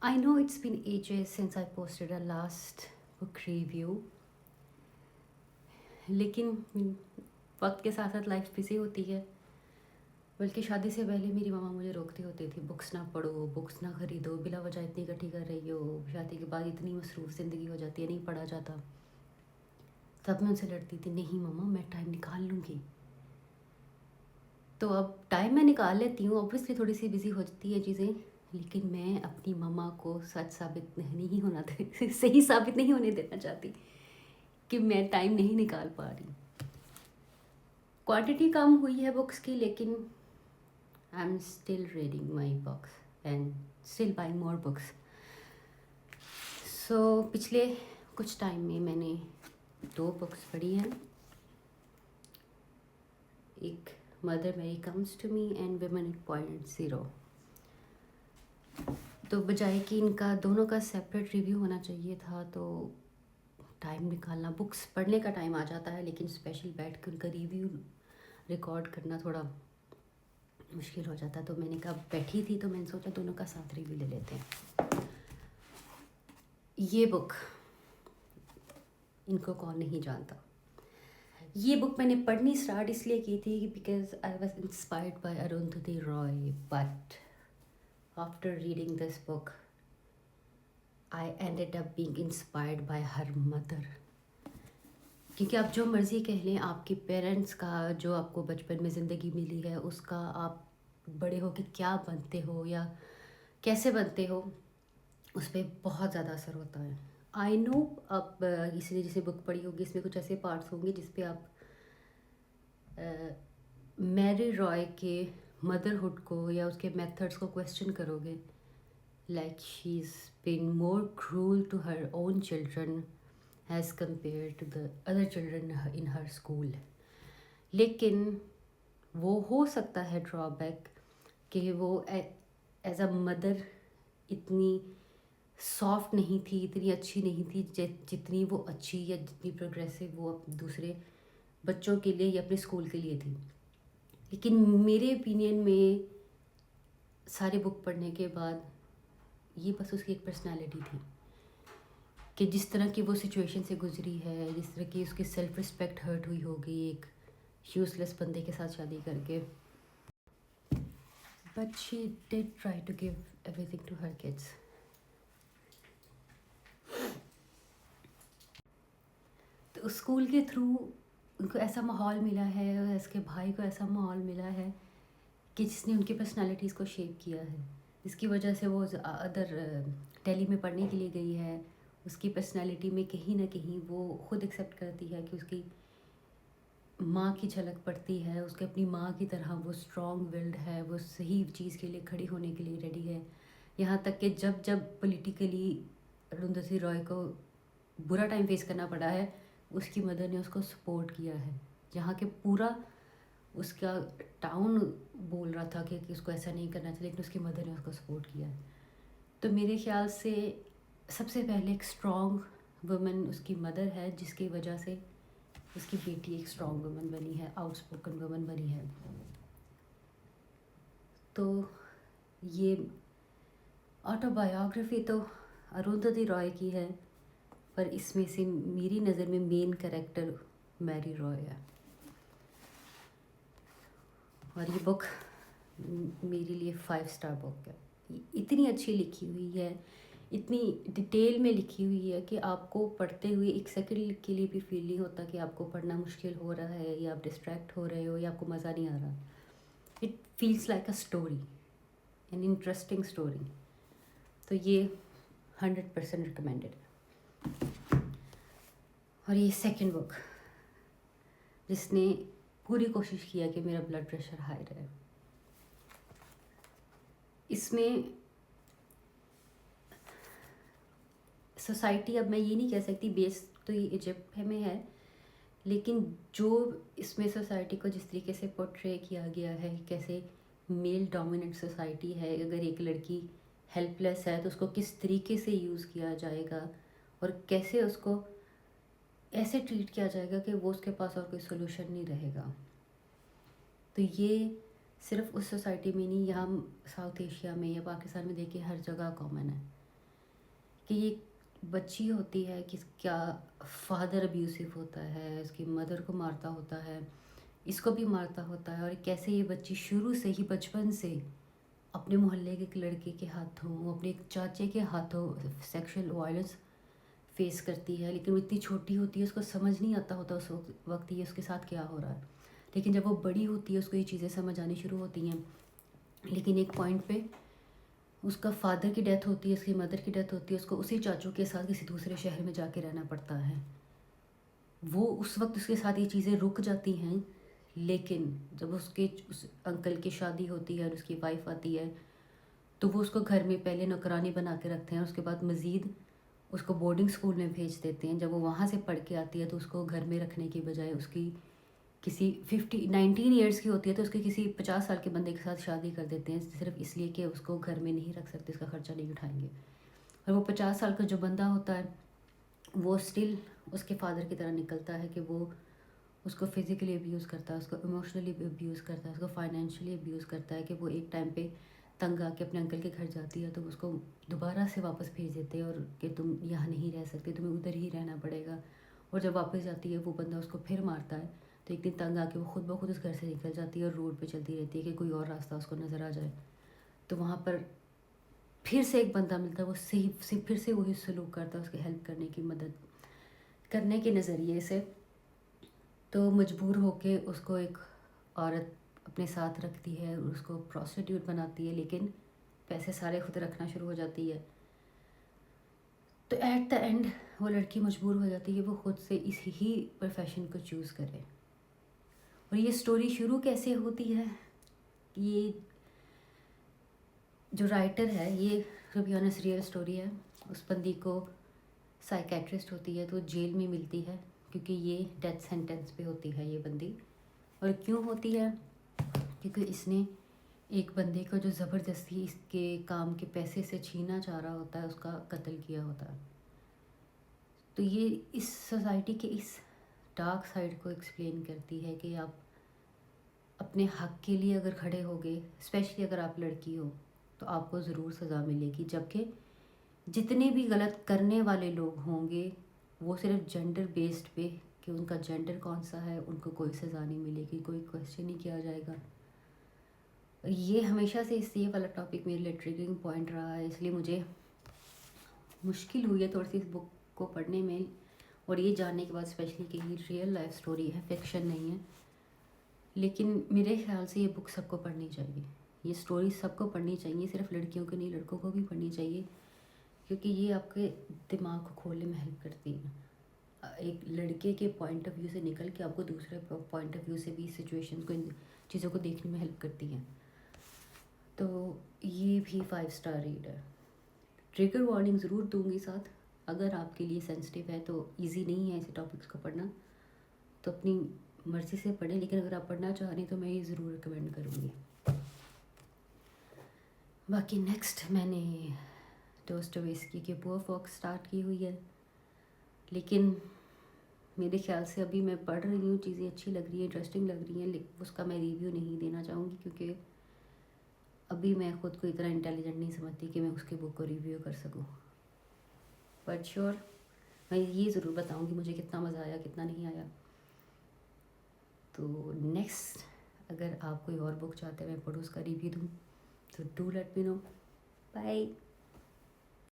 I know it's been ages since I posted a last book review, लेकिन वक्त के साथ साथ लाइफ बिजी होती है। बल्कि शादी से पहले मेरी मम्मा मुझे रोकती होती थी, बुक्स ना पढ़ो, बुक्स ना खरीदो, बिला वजह इतनी इकट्ठी कर रही हो, शादी के बाद इतनी मसरूफ़ ज़िंदगी हो जाती है, नहीं पढ़ा जाता। तब मैं उनसे लड़ती थी, नहीं मम्मा मैं टाइम निकाल लूँगी। तो अब टाइम मैं निकाल लेती हूँ, ऑब्वियसली थोड़ी सी बिज़ी हो जाती है चीज़ें, लेकिन मैं अपनी मम्मा को सच साबित नहीं होना सही साबित नहीं होने देना चाहती कि मैं टाइम नहीं निकाल पा रही। क्वांटिटी कम हुई है बुक्स की, लेकिन I am still reading my books and still buying more books. So पिछले कुछ टाइम में मैंने 2 बुक्स पढ़ी हैं। एक mother Mary comes to me and women at point zero. तो बजाय कि इनका दोनों का सेपरेट रिव्यू होना चाहिए था, तो टाइम निकालना, बुक्स पढ़ने का टाइम आ जाता है, लेकिन स्पेशल बैठ के उनका रिव्यू रिकॉर्ड करना थोड़ा मुश्किल हो जाता है। तो मैंने कहा, बैठी थी तो मैंने सोचा दोनों का साथ रिव्यू ले लेते हैं। ये बुक, इनको कौन नहीं जानता, ये बुक मैंने पढ़नी स्टार्ट इसलिए की थी because I was inspired by Arundhati Roy, but after reading this book I ended up being inspired by her mother. क्योंकि आप जो मर्ज़ी कह लें, आपके पेरेंट्स का जो आपको बचपन में ज़िंदगी मिली है, उसका आप बड़े हो के क्या बनते हो या कैसे बनते हो, उस पर बहुत ज़्यादा असर होता है। आई नो, अब किसी ने जैसे बुक पढ़ी होगी, इसमें कुछ ऐसे पार्ट्स होंगे जिस पे आप मैरी रॉय के मदरहुड को या उसके मेथड्स को क्वेश्चन करोगे, like she is been more cruel to her own children as compare to the other children in her school. लेकिन वो हो सकता है ड्रॉबैक कि वो एज अ मदर इतनी सॉफ्ट नहीं थी, इतनी अच्छी नहीं थी जितनी वो अच्छी या जितनी प्रोग्रेसिव वो दूसरे बच्चों के लिए या अपने स्कूल के लिए थी। लेकिन मेरे ओपिनियन में सारे बुक पढ़ने के बाद ये बस उसकी एक पर्सनालिटी थी कि जिस तरह की वो सिचुएशन से गुजरी है, जिस तरह की उसकी सेल्फ रिस्पेक्ट हर्ट हुई होगी एक यूजलेस बंदे के साथ शादी करके, but she did try to give everything to her kids. तो स्कूल के थ्रू उनको ऐसा माहौल मिला है और उसके भाई को ऐसा माहौल मिला है कि जिसने उनकी पर्सनालिटीज़ को शेप किया है, जिसकी वजह से वो अदर दिल्ली में पढ़ने के लिए गई है। उसकी पर्सनालिटी में कहीं ना कहीं वो खुद एक्सेप्ट करती है कि उसकी माँ की झलक पड़ती है, उसके अपनी माँ की तरह वो स्ट्रॉन्ग विल्ड है, वो सही चीज़ के लिए खड़ी होने के लिए रेडी है। यहाँ तक कि जब जब पॉलिटिकली अरुंधति रॉय को बुरा टाइम फेस करना पड़ा है, उसकी मदर ने उसको सपोर्ट किया है। जहाँ के पूरा उसका टाउन बोल रहा था कि उसको ऐसा नहीं करना चाहिए, लेकिन उसकी मदर ने उसको सपोर्ट किया है। तो मेरे ख्याल से सबसे पहले एक स्ट्रॉन्ग वुमन उसकी मदर है, जिसकी वजह से उसकी बेटी एक स्ट्रॉन्ग वुमन बनी है, आउटस्पोकन वुमन बनी है। तो ये ऑटोबायोग्राफी तो अरुंधति रॉय की है, पर इसमें से मेरी नज़र में मेन कैरेक्टर मैरी रॉय है। और ये बुक मेरे लिए 5 स्टार बुक है। इतनी अच्छी लिखी हुई है, इतनी डिटेल में लिखी हुई है कि आपको पढ़ते हुए एक सेकंड के लिए भी फील नहीं होता कि आपको पढ़ना मुश्किल हो रहा है या आप डिस्ट्रैक्ट हो रहे हो या आपको मज़ा नहीं आ रहा। It feels like a story, an interesting story. तो ये 100% रिकमेंडेड है। और ये सेकंड बुक जिसने पूरी कोशिश किया कि मेरा ब्लड प्रेशर हाई रहे। इसमें सोसाइटी, अब मैं ये नहीं कह सकती बेस तो ये इजिप्ट में है, लेकिन जो इसमें सोसाइटी को जिस तरीके से पोर्ट्रे किया गया है, कैसे मेल डोमिनेंट सोसाइटी है, अगर एक लड़की हेल्पलेस है तो उसको किस तरीके से यूज़ किया जाएगा और कैसे उसको ऐसे ट्रीट किया जाएगा कि वो उसके पास और कोई सोल्यूशन नहीं रहेगा। तो ये सिर्फ उस सोसाइटी में नहीं, यहाँ साउथ एशिया में या पाकिस्तान में देखिए हर जगह कॉमन है। कि ये बच्ची होती है कि क्या फादर अब्यूसिव होता है, उसकी मदर को मारता होता है, इसको भी मारता होता है, और कैसे ये बच्ची शुरू से ही बचपन से अपने मोहल्ले के एक लड़के के हाथों, अपने एक चाचे के हाथों सेक्सुअल वायलेंस फेस करती है। लेकिन वो इतनी छोटी होती है, उसको समझ नहीं आता होता उस वक्त ये उसके साथ क्या हो रहा है। लेकिन जब वो बड़ी होती है उसको ये चीज़ें समझ आनी शुरू होती हैं। लेकिन एक पॉइंट पे उसका फादर की डेथ होती है, उसकी मदर की डेथ होती है, उसको उसी चाचू के साथ किसी दूसरे शहर में जाके रहना पड़ता है। वो उस वक्त उसके साथ ये चीज़ें रुक जाती हैं, लेकिन जब उस अंकल की शादी होती है और उसकी वाइफ आती है, तो वो उसको घर में पहले नौकरानी बना के रखते हैं, उसके बाद मज़ीद उसको बोर्डिंग स्कूल में भेज देते हैं। जब वो वहाँ से पढ़ के आती है तो उसको घर में रखने की बजाय उसकी किसी 19 ईयर्स की होती है तो उसके किसी 50 साल के बंदे के साथ शादी कर देते हैं, सिर्फ इसलिए कि उसको घर में नहीं रख सकते, उसका खर्चा नहीं उठाएंगे। और वो 50 साल का जो बंदा होता है वो स्टिल उसके फादर की तरह निकलता है कि वो उसको फिज़िकली अब्यूज़ करता है, उसको इमोशनली अब्यूज़ करता है, उसको फाइनेंशियली अब्यूज़ करता है। कि वो एक टाइम पे तंग आके अपने अंकल के घर जाती है तो उसको दोबारा से वापस भेज देते हैं, और कि तुम यहाँ नहीं रह सकते, तुम्हें उधर ही रहना पड़ेगा। और जब वापस जाती है वो बंदा उसको फिर मारता है, तो एक दिन तंग आके वो खुद ब खुद उस घर से निकल जाती है और रोड पे चलती रहती है कि कोई और रास्ता उसको नज़र आ जाए। तो वहाँ पर फिर से एक बंदा मिलता है, वो फिर से वही सलूक करता है उसकी हेल्प करने की, मदद करने के नज़रिए से। तो मजबूर होके उसको एक औरत अपने साथ रखती है, उसको प्रोस्टिट्यूट बनाती है, लेकिन पैसे सारे खुद रखना शुरू हो जाती है। तो एट द एंड वो लड़की मजबूर हो जाती है वो खुद से इसी ही प्रोफेशन को चूज़ करे। और ये स्टोरी शुरू कैसे होती है, ये जो राइटर है, ये to be honest real story है। उस बंदी को साइकेट्रिस्ट होती है तो जेल में मिलती है, क्योंकि ये डेथ सेंटेंस पे होती है ये बंदी। और क्यों होती है, क्योंकि इसने एक बंदे को जो ज़बरदस्ती इसके काम के पैसे से छीना चाह रहा होता है, उसका कत्ल किया होता है। तो ये इस सोसाइटी के इस डार्क साइड को एक्सप्लेन करती है कि आप अपने हक के लिए अगर खड़े होगे, स्पेशली अगर आप लड़की हो, तो आपको ज़रूर सज़ा मिलेगी। जबकि जितने भी गलत करने वाले लोग होंगे वो सिर्फ जेंडर बेस्ड पे, कि उनका जेंडर कौन सा है, उनको कोई सज़ा नहीं मिलेगी, कोई क्वेश्चन नहीं किया जाएगा। ये हमेशा से इस ये वाला टॉपिक मेरे लिए ट्रिगरिंग पॉइंट रहा है, इसलिए मुझे मुश्किल हुई है थोड़ी सी इस बुक को पढ़ने में, और ये जानने के बाद स्पेशली कि ये रियल लाइफ स्टोरी है, फिक्शन नहीं है। लेकिन मेरे ख्याल से ये बुक सबको पढ़नी चाहिए, ये स्टोरी सबको पढ़नी चाहिए, सिर्फ लड़कियों को नहीं, लड़कों को भी पढ़नी चाहिए, क्योंकि ये आपके दिमाग को खोलने में हेल्प करती है। एक लड़के के पॉइंट ऑफ व्यू से निकल के आपको दूसरे पॉइंट ऑफ व्यू से भी सिचुएशन को, इन चीज़ों को देखने में हेल्प करती हैं। तो ये भी 5 स्टार रीड है। ट्रिगर वार्निंग ज़रूर दूंगी साथ, अगर आपके लिए सेंसिटिव है तो इजी नहीं है ऐसे टॉपिक्स को पढ़ना, तो अपनी मर्ज़ी से पढ़ें। लेकिन अगर आप पढ़ना चाह रही हैं तो मैं ये ज़रूर रिकमेंड करूँगी। बाकी नेक्स्ट मैंने डोस्टोयेव्स्की की पुअर फॉक्स स्टार्ट की हुई है, लेकिन मेरे ख्याल से अभी मैं पढ़ रही हूँ, चीज़ें अच्छी लग रही हैं, इंटरेस्टिंग लग रही हैं, लेकिन उसका मैं रिव्यू नहीं देना चाहूँगी, क्योंकि अभी मैं ख़ुद को इतना इंटेलिजेंट नहीं समझती कि मैं उसके बुक को रिव्यू कर सकूँ। बट श्योर मैं ये ज़रूर बताऊँगी मुझे कितना मज़ा आया, कितना नहीं आया। तो नेक्स्ट अगर आप कोई और बुक चाहते हैं मैं पढ़ूँ, उसका रिव्यू दूँ, तो do let me know. Bye.